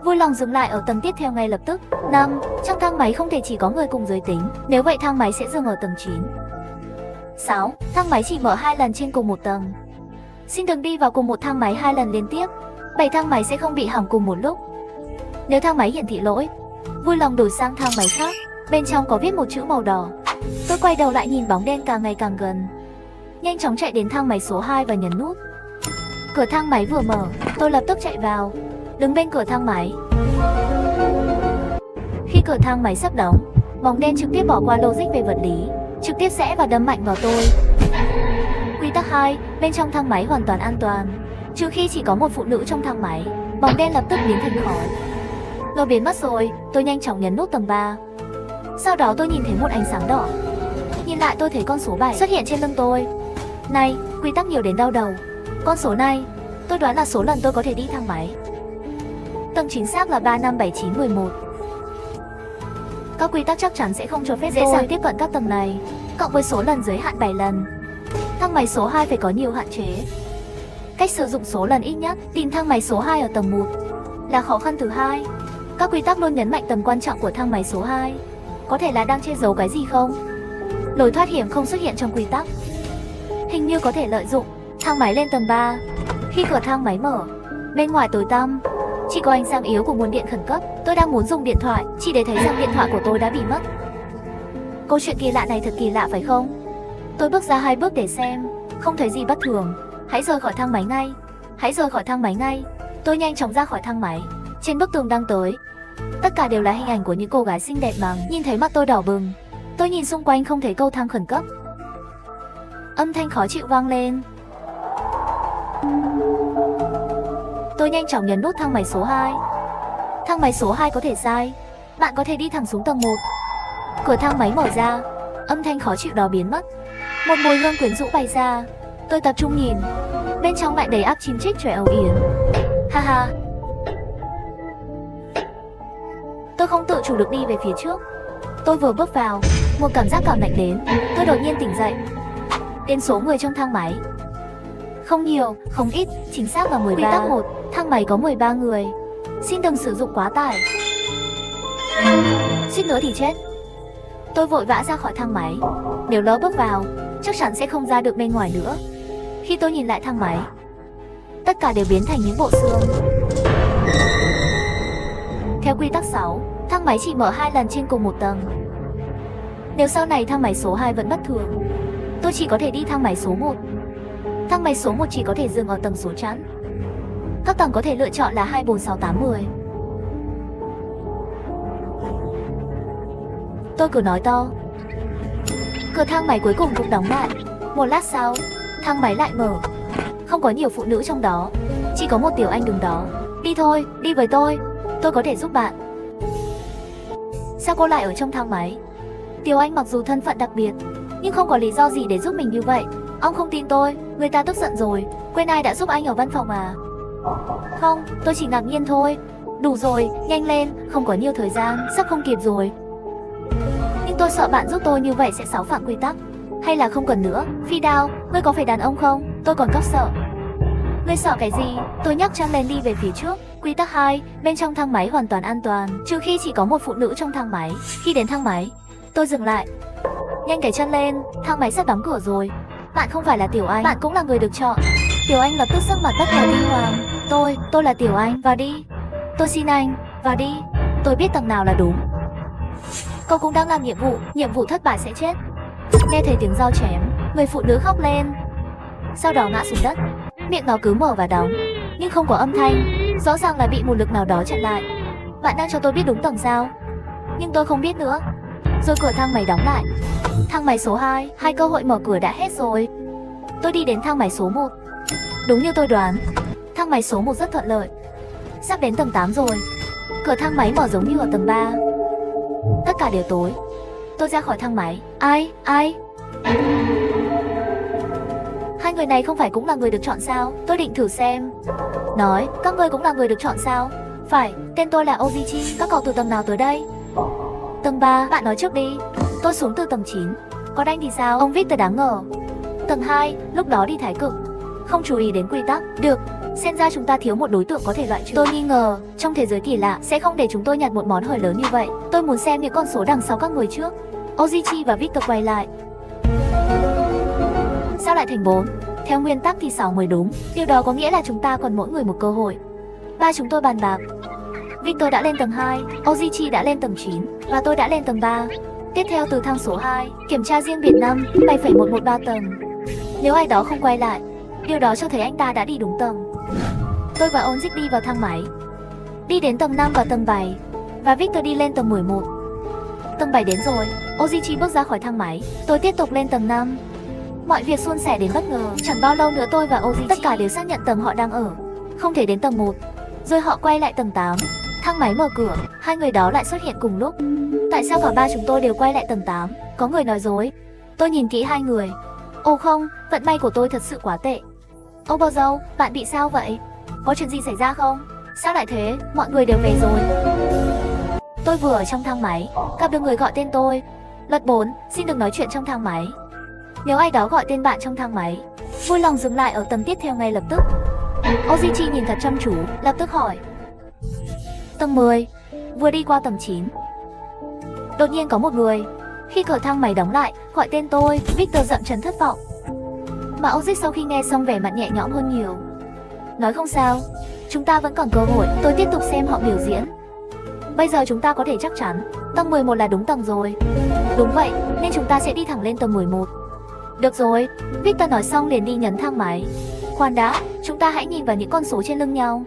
vui vui lòng dừng lại ở tầng tiếp theo ngay lập tức. 5. Trong thang máy không thể chỉ có người cùng giới tính, nếu vậy thang máy sẽ dừng ở tầng 9. 6. Thang máy chỉ mở 2 lần trên cùng một tầng. Xin đừng đi vào cùng một thang máy 2 lần liên tiếp. 7. Thang máy sẽ không bị hỏng cùng một lúc. Nếu thang máy hiển thị lỗi, vui lòng đổi sang thang máy khác. Bên trong có viết một chữ màu đỏ. Tôi quay đầu lại nhìn bóng đen càng ngày càng gần. Nhanh chóng chạy đến thang máy số 2 và nhấn nút. Cửa thang máy vừa mở, tôi lập tức chạy vào, đứng bên cửa thang máy. Khi cửa thang máy sắp đóng, bóng đen trực tiếp bỏ qua logic về vật lý, trực tiếp rẽ và đâm mạnh vào tôi. Quy tắc 2, bên trong thang máy hoàn toàn an toàn, trừ khi chỉ có một phụ nữ trong thang máy. Bóng đen lập tức biến thành khói. Nó biến mất rồi, tôi nhanh chóng nhấn nút tầng 3. Sau đó tôi nhìn thấy một ánh sáng đỏ. Nhìn lại tôi thấy con số 7 xuất hiện trên lưng tôi. Này, quy tắc nhiều đến đau đầu. Con số này, tôi đoán là số lần tôi có thể đi thang máy. Tầng chính xác là 3, 5, 7, 9, 11. Các quy tắc chắc chắn sẽ không cho phép dễ dàng tiếp cận các tầng này, cộng với số lần giới hạn 7 lần. Thang máy số 2 phải có nhiều hạn chế. Cách sử dụng số lần ít nhất, tìm thang máy số 2 ở tầng 1 là khó khăn thứ hai. Các quy tắc luôn nhấn mạnh tầm quan trọng của thang máy số 2. Có thể là đang che giấu cái gì không? Lối thoát hiểm không xuất hiện trong quy tắc. Hình như có thể lợi dụng. Thang máy lên tầng 3. Khi cửa thang máy mở, bên ngoài tối tăm, chỉ có ánh sáng yếu của nguồn điện khẩn cấp. Tôi đang muốn dùng điện thoại, chỉ để thấy rằng điện thoại của tôi đã bị mất. Câu chuyện kỳ lạ này thật kỳ lạ phải không? Tôi bước ra 2 bước để xem, không thấy gì bất thường. Hãy rời khỏi thang máy ngay. Hãy rời khỏi thang máy ngay. Tôi nhanh chóng ra khỏi thang máy. Trên bức tường đang tới, tất cả đều là hình ảnh của những cô gái xinh đẹp mà nhìn thấy mắt tôi đỏ bừng. Tôi nhìn xung quanh không thấy cầu thang khẩn cấp. Âm thanh khó chịu vang lên. Tôi nhanh chóng nhấn nút thang máy số 2. Thang máy số 2 có thể sai. Bạn có thể đi thẳng xuống tầng 1. Cửa thang máy mở ra. Âm thanh khó chịu đó biến mất. Một mùi hương quyến rũ bay ra. Tôi tập trung nhìn. Bên trong lại đầy ắp chim chích chòe ầu yến. Ha ha. Tôi không tự chủ được đi về phía trước. Tôi vừa bước vào, một cảm giác cảm lạnh đến. Tôi đột nhiên tỉnh dậy. Đến số người trong thang máy không nhiều, không ít, chính xác là 13. Quy tắc 1, thang máy có 13 người. Xin đừng sử dụng quá tải. Suýt nữa thì chết. Tôi vội vã ra khỏi thang máy. Nếu lỡ bước vào, chắc chắn sẽ không ra được bên ngoài nữa. Khi tôi nhìn lại thang máy, tất cả đều biến thành những bộ xương. Theo quy tắc 6, thang máy chỉ mở 2 lần trên cùng một tầng. Nếu sau này thang máy số 2 vẫn bất thường, tôi chỉ có thể đi thang máy số 1. Thang máy số 1 chỉ có thể dừng ở tầng số chẵn. Các tầng có thể lựa chọn là 2, 4, 6, 8, 10. Tôi cứ nói to. Cửa thang máy cuối cùng cũng đóng lại. Một lát sau, thang máy lại mở. Không có nhiều phụ nữ trong đó, chỉ có một tiểu anh đứng đó. Đi thôi, đi với tôi có thể giúp bạn. Sao cô lại ở trong thang máy? Tiểu anh mặc dù thân phận đặc biệt, nhưng không có lý do gì để giúp mình như vậy. Ông không tin tôi, người ta tức giận rồi. Quên ai đã giúp anh ở văn phòng à? Không, tôi chỉ ngạc nhiên thôi. Đủ rồi, nhanh lên, không có nhiều thời gian, sắp không kịp rồi. Nhưng tôi sợ bạn giúp tôi như vậy sẽ xáo phạm quy tắc. Hay là không cần nữa. Phi Đao, ngươi có phải đàn ông không? Tôi còn cấp sợ. Ngươi sợ cái gì? Tôi nhấc chân lên đi về phía trước. Quy tắc 2, bên trong thang máy hoàn toàn an toàn, trừ khi chỉ có một phụ nữ trong thang máy. Khi đến thang máy, tôi dừng lại. Nhanh cái chân lên, thang máy sắp đóng cửa rồi. Bạn không phải là Tiểu Anh, bạn cũng là người được chọn. Tiểu Anh lập tức sắc mặt bất ngờ kinh hoàng. Tôi là Tiểu Anh, vào đi. Tôi xin anh, vào đi. Tôi biết tầng nào là đúng. Cô cũng đang làm nhiệm vụ thất bại sẽ chết. Nghe thấy tiếng dao chém, người phụ nữ khóc lên, sau đó ngã xuống đất. Miệng nó cứ mở và đóng, nhưng không có âm thanh. Rõ ràng là bị một lực nào đó chặn lại. Bạn đang cho tôi biết đúng tầng sao? Nhưng tôi không biết nữa. Rồi cửa thang máy đóng lại. Thang máy số 2, 2 cơ hội mở cửa đã hết rồi. Tôi đi đến thang máy số 1. Đúng như tôi đoán, thang máy số 1 rất thuận lợi. Sắp đến tầng 8 rồi. Cửa thang máy mở giống như ở tầng 3. Tất cả đều tối. Tôi ra khỏi thang máy. Ai? Hai người này không phải cũng là người được chọn sao? Tôi định thử xem. Nói, các ngươi cũng là người được chọn sao? Phải, tên tôi là Ojichi. Các cậu từ tầng nào tới đây? Tầng 3, bạn nói trước đi. Tôi xuống từ tầng 9. Còn anh thì sao? Ông Victor đáng ngờ. Tầng 2, lúc đó đi thái cực, không chú ý đến quy tắc. Được, Xem ra chúng ta thiếu một đối tượng có thể loại trừ. Tôi nghi ngờ, trong thế giới kỳ lạ sẽ không để chúng tôi nhặt một món hời lớn như vậy. Tôi muốn xem những con số đằng sau các người trước. Ozichi và Victor quay lại. Sao lại thành 4? Theo nguyên tắc thì 6 mới đúng. Điều đó có nghĩa là chúng ta còn mỗi người một cơ hội. Ba chúng tôi bàn bạc. Victor đã lên tầng 2, Ozichi đã lên tầng 9 và tôi đã lên tầng 3. Tiếp theo từ thang số 2, kiểm tra riêng biệt 5, 7,113 tầng. Nếu ai đó không quay lại, điều đó cho thấy anh ta đã đi đúng tầng. Tôi và Onzik đi vào thang máy, đi đến tầng 5 và tầng 7, và Victor đi lên tầng 11. Tầng 7 đến rồi, Ozichi bước ra khỏi thang máy, tôi tiếp tục lên tầng 5. Mọi việc suôn sẻ đến bất ngờ, chẳng bao lâu nữa tôi và Ozichi tất cả đều xác nhận tầng họ đang ở, không thể đến tầng 1. Rồi họ quay lại tầng 8, thang máy mở cửa, hai người đó lại xuất hiện cùng lúc. Tại sao cả ba chúng tôi đều quay lại tầng 8? Có người nói dối. Tôi nhìn kỹ hai người. Ồ không, vận may của tôi thật sự quá tệ. Ô bò dâu, bạn bị sao vậy? Có chuyện gì xảy ra không? Sao lại thế? Mọi người đều về rồi. Tôi vừa ở trong thang máy, gặp được người gọi tên tôi. Luật 4, xin đừng nói chuyện trong thang máy. Nếu ai đó gọi tên bạn trong thang máy, vui lòng dừng lại ở tầng tiếp theo ngay lập tức. Ozichi nhìn thật chăm chú, lập tức hỏi. Tầng 10, vừa đi qua tầng 9. Đột nhiên có một người, khi cửa thang máy đóng lại, gọi tên tôi. Victor dậm chân thất vọng. Mà Ozichi sau khi nghe xong vẻ mặt nhẹ nhõm hơn nhiều. Nói không sao, chúng ta vẫn còn cơ hội. Tôi tiếp tục xem họ biểu diễn. Bây giờ chúng ta có thể chắc chắn tầng 11 là đúng tầng rồi. Đúng vậy, nên chúng ta sẽ đi thẳng lên tầng 11. Được rồi, Victor nói xong liền đi nhấn thang máy. Khoan đã, chúng ta hãy nhìn vào những con số trên lưng nhau.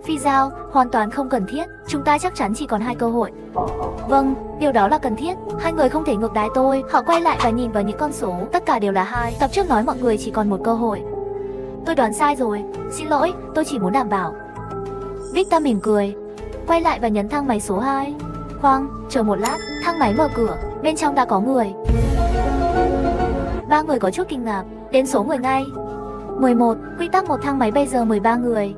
Phi Giao, hoàn toàn không cần thiết, chúng ta chắc chắn chỉ còn 2 cơ hội. Vâng, điều đó là cần thiết, hai người không thể ngược đái tôi. Họ quay lại và nhìn vào những con số, tất cả đều là 2. Tập trước nói mọi người chỉ còn một cơ hội. Tôi đoán sai rồi, xin lỗi, tôi chỉ muốn đảm bảo. Victor mỉm cười, quay lại và nhấn thang máy số 2. Khoan, chờ một lát, thang máy mở cửa, bên trong đã có người. 3 người có chút kinh ngạc, đến số người ngay. 11, quy tắc một thang máy bây giờ 13 người.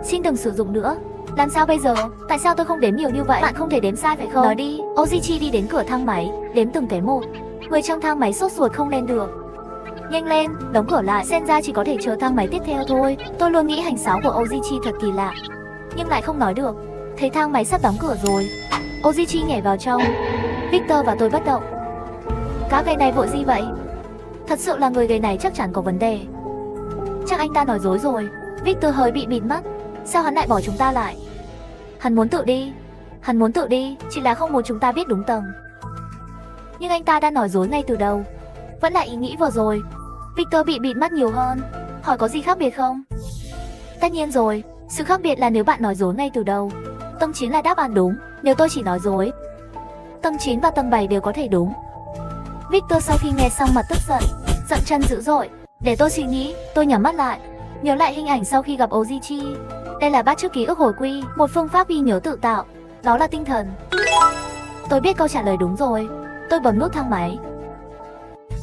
Xin đừng sử dụng nữa. Làm sao bây giờ? Tại sao tôi không đếm nhiều như vậy? Bạn không thể đếm sai phải không? Nói đi. Ozichi đi đến cửa thang máy, đếm từng cái một. Người trong thang máy sốt ruột không lên được. Nhanh lên, đóng cửa lại. Xem ra chỉ có thể chờ thang máy tiếp theo thôi. Tôi luôn nghĩ hành sáo của Ozichi thật kỳ lạ, nhưng lại không nói được. Thấy thang máy sắp đóng cửa rồi, Ozichi nhảy vào trong. Victor và tôi bất động. Cá gầy này vội gì vậy? Thật sự là người gầy này chắc chắn có vấn đề. Chắc anh ta nói dối rồi. Victor hơi bị bịt mắt. Sao hắn lại bỏ chúng ta lại? Hắn muốn tự đi. Hắn muốn tự đi, chỉ là không muốn chúng ta biết đúng tầng. Nhưng anh ta đã nói dối ngay từ đầu. Vẫn là ý nghĩ vừa rồi. Victor bị bịt mắt nhiều hơn. Hỏi có gì khác biệt không? Tất nhiên rồi, sự khác biệt là nếu bạn nói dối ngay từ đầu. Tầng 9 là đáp án đúng, nếu tôi chỉ nói dối. Tầng 9 và tầng 7 đều có thể đúng. Victor sau khi nghe xong mặt tức giận, giận chân dữ dội. Để tôi suy nghĩ, tôi nhắm mắt lại, nhớ lại hình ảnh sau khi gặp Ozichi. Đây là bắt chước ký ức hồi quy, một phương pháp ghi nhớ tự tạo. Đó là tinh thần. Tôi biết câu trả lời đúng rồi. Tôi bấm nút thang máy.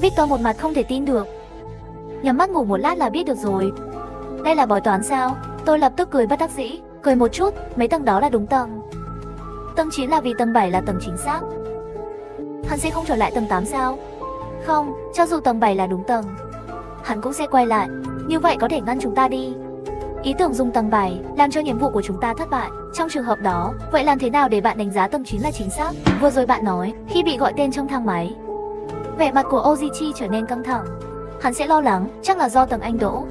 Victor một mặt không thể tin được. Nhắm mắt ngủ một lát là biết được rồi. Đây là bói toán sao? Tôi lập tức cười bất đắc dĩ. Cười một chút, mấy tầng đó là đúng tầng. Tầng 9 là vì tầng 7 là tầng chính xác. Hắn sẽ không trở lại tầng 8 sao? Không, cho dù tầng 7 là đúng tầng, hắn cũng sẽ quay lại. Như vậy có thể ngăn chúng ta đi. Ý tưởng dùng tầng 7 làm cho nhiệm vụ của chúng ta thất bại. Trong trường hợp đó, vậy làm thế nào để bạn đánh giá tầng 9 là chính xác? Vừa rồi bạn nói, khi bị gọi tên trong thang máy, vẻ mặt của Ozichi trở nên căng thẳng. Hắn sẽ lo lắng, chắc là do tầng anh đỗ.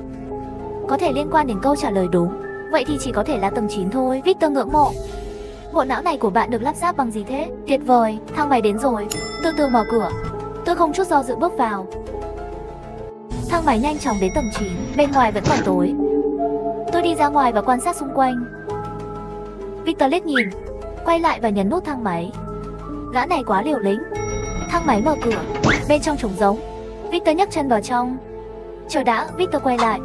Có thể liên quan đến câu trả lời đúng. Vậy thì chỉ có thể là tầng 9 thôi. Victor ngưỡng mộ. Bộ não này của bạn được lắp ráp bằng gì thế? Tuyệt vời, thang máy đến rồi. Từ từ mở cửa. Tôi không chút do dự bước vào. Thang máy nhanh chóng đến tầng 9, bên ngoài vẫn còn tối. Tôi đi ra ngoài và quan sát xung quanh. Victor liếc nhìn, quay lại và nhấn nút thang máy. Gã này quá liều lĩnh. Thang máy mở cửa, bên trong trống rỗng. Victor nhấc chân vào trong. Chờ đã, Victor quay lại.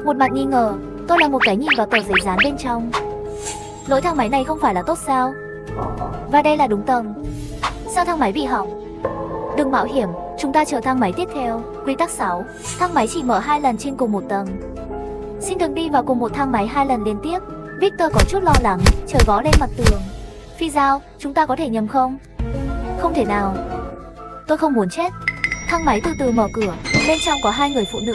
Một mặt nghi ngờ, tôi là một cái nhìn vào tờ giấy dán bên trong. Lỗi thang máy này không phải là tốt sao? Và đây là đúng tầng. Sao thang máy bị hỏng? Đừng mạo hiểm, chúng ta chờ thang máy tiếp theo. Quy tắc 6, thang máy chỉ mở 2 lần trên cùng một tầng. Xin đừng đi vào cùng một thang máy 2 lần liên tiếp. Victor có chút lo lắng, trời gõ lên mặt tường. Phi Giao, chúng ta có thể nhầm không? Không thể nào. Tôi không muốn chết. Thang máy từ từ mở cửa, bên trong có 2 người phụ nữ.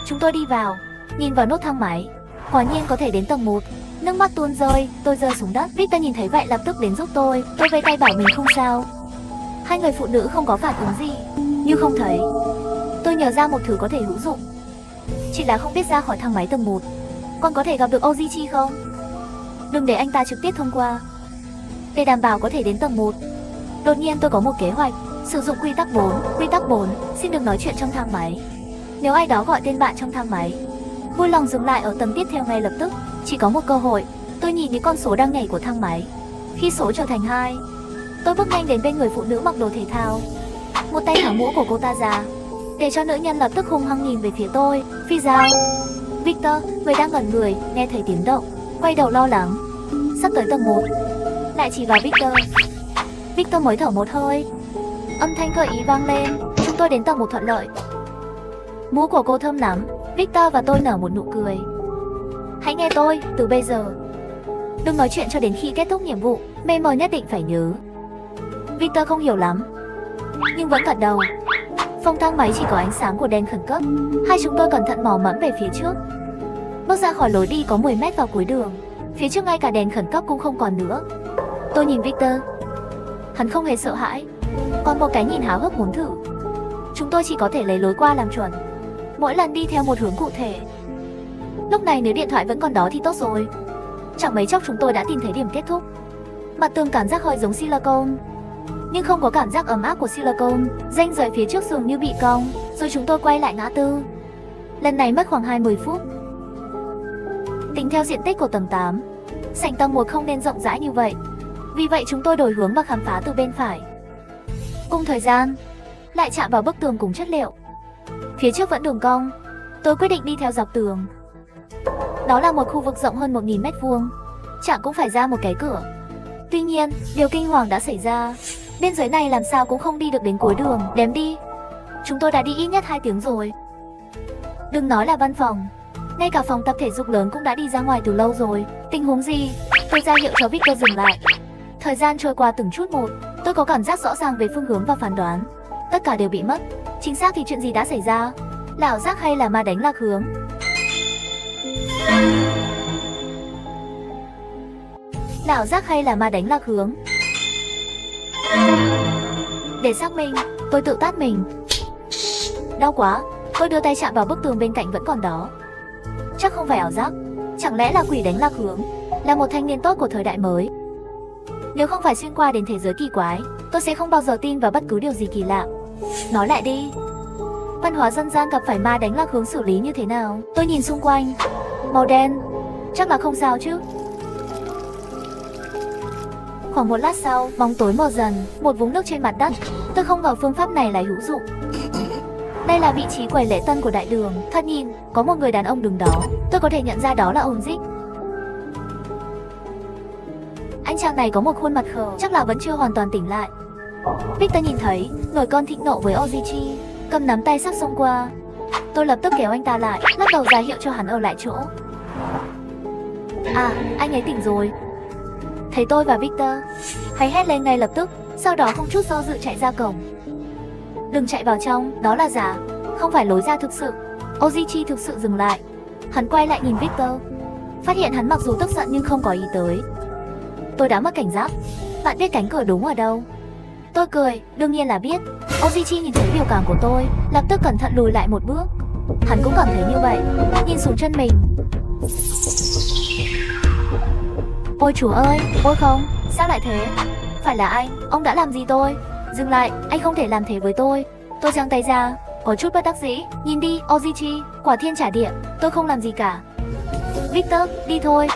Chúng tôi đi vào. nhìn vào nốt thang máy. Quả nhiên có thể đến tầng 1. Nước mắt tuôn rơi, tôi rơi xuống đất. Victor nhìn thấy vậy lập tức đến giúp tôi vẫy tay bảo mình không sao. Hai người phụ nữ không có phản ứng gì, như không thấy. Tôi nhớ ra một thứ có thể hữu dụng, chỉ là không biết ra khỏi thang máy tầng 1 còn có thể gặp được Ojichi không. Đừng để anh ta trực tiếp thông qua, để đảm bảo có thể đến tầng 1. Đột nhiên tôi có một kế hoạch, sử dụng quy tắc 4. Quy tắc 4, xin đừng nói chuyện trong thang máy. Nếu ai đó gọi tên bạn trong thang máy, vui lòng dừng lại ở tầng tiếp theo ngay lập tức. Chỉ có một cơ hội. Tôi nhìn những con số đang nhảy của thang máy. Khi số trở thành 2, tôi bước nhanh đến bên người phụ nữ mặc đồ thể thao, một tay tháo mũ của cô ta ra, để cho nữ nhân lập tức hung hăng nhìn về phía tôi. Phi dao. Victor, người đang ngẩn người, nghe thấy tiếng động, quay đầu lo lắng. Sắp tới tầng 1, lại chỉ vào Victor. Victor mới thở một hơi, âm thanh gợi ý vang lên. Chúng tôi đến tầng 1 thuận lợi. Mũ của cô thơm lắm. Victor và tôi nở một nụ cười. Hãy nghe tôi, từ bây giờ đừng nói chuyện cho đến khi kết thúc nhiệm vụ. Memo nhất định phải nhớ. Victor không hiểu lắm, nhưng vẫn gật đầu. Phòng thang máy chỉ có ánh sáng của đèn khẩn cấp. Hai chúng tôi cẩn thận mò mẫm về phía trước. Bước ra khỏi lối đi có 10 mét vào cuối đường. Phía trước ngay cả đèn khẩn cấp cũng không còn nữa. Tôi nhìn Victor, hắn không hề sợ hãi, còn một cái nhìn háo hức muốn thử. Chúng tôi chỉ có thể lấy lối qua làm chuẩn, mỗi lần đi theo một hướng cụ thể. Lúc này nếu điện thoại vẫn còn đó thì tốt rồi. Chẳng mấy chốc chúng tôi đã tìm thấy điểm kết thúc. Mặt tường cảm giác hơi giống silicone, nhưng không có cảm giác ấm áp của silicone. Ranh giới phía trước dường như bị cong, rồi chúng tôi quay lại ngã tư. Lần này mất khoảng 20 phút. Tính theo diện tích của tầng 8, sảnh tầng 1 không nên rộng rãi như vậy. Vì vậy chúng tôi đổi hướng và khám phá từ bên phải. Cùng thời gian, lại chạm vào bức tường cùng chất liệu. Phía trước vẫn đường cong. Tôi quyết định đi theo dọc tường. Đó là một khu vực rộng hơn 1000 m², chẳng cũng phải ra một cái cửa. Tuy nhiên, điều kinh hoàng đã xảy ra. Bên dưới này làm sao cũng không đi được đến cuối đường. Đếm đi, chúng tôi đã đi ít nhất 2 tiếng rồi. Đừng nói là văn phòng, ngay cả phòng tập thể dục lớn cũng đã đi ra ngoài từ lâu rồi. Tình huống gì? Tôi ra hiệu cho Victor dừng lại. Thời gian trôi qua từng chút một. Tôi có cảm giác rõ ràng về phương hướng và phán đoán. Tất cả đều bị mất. Chính xác thì chuyện gì đã xảy ra? Là ảo giác hay là ma đánh lạc hướng? Là ảo giác hay là ma đánh lạc hướng? Để xác minh, tôi tự tát mình. Đau quá. Tôi đưa tay chạm vào bức tường bên cạnh vẫn còn đó. Chắc không phải ảo giác. Chẳng lẽ là quỷ đánh lạc hướng? Là một thanh niên tốt của thời đại mới. Nếu không phải xuyên qua đến thế giới kỳ quái, tôi sẽ không bao giờ tin vào bất cứ điều gì kỳ lạ. Nói lại đi, văn hóa dân gian gặp phải ma đánh lạc hướng xử lý như thế nào? Tôi nhìn xung quanh. Màu đen, chắc là không sao chứ. Khoảng một lát sau, bóng tối mờ dần, một vũng nước trên mặt đất. Tôi không ngờ phương pháp này lại hữu dụng. Đây là vị trí quầy lễ tân của đại đường. Thật nhìn, có một người đàn ông đứng đó. Tôi có thể nhận ra đó là ông Dích. Anh chàng này có một khuôn mặt khờ, chắc là vẫn chưa hoàn toàn tỉnh lại. Victor nhìn thấy, nổi cơn thịnh nộ với Ojichi, cầm nắm tay sắp xông qua. Tôi lập tức kéo anh ta lại, lắc đầu ra hiệu cho hắn ở lại chỗ. À, anh ấy tỉnh rồi. Thấy tôi và Victor, hay hét lên ngay lập tức, sau đó không chút do dự chạy ra cổng. Đừng chạy vào trong, đó là giả, không phải lối ra thực sự. Ojichi thực sự dừng lại. Hắn quay lại nhìn Victor, phát hiện hắn mặc dù tức giận nhưng không có ý tới. Tôi đã mất cảnh giác. Bạn biết cánh cửa đúng ở đâu? Tôi cười, đương nhiên là biết. Ojichi nhìn thấy biểu cảm của tôi, lập tức cẩn thận lùi lại một bước. Hắn cũng cảm thấy như vậy, nhìn xuống chân mình. Ôi chúa ơi, ôi không, sao lại thế? Phải là anh, ông đã làm gì tôi? Dừng lại, anh không thể làm thế với tôi. Tôi giang tay ra, có chút bất đắc dĩ. Nhìn đi, Ojichi, quả thiên trả địa, tôi không làm gì cả. Victor, đi thôi.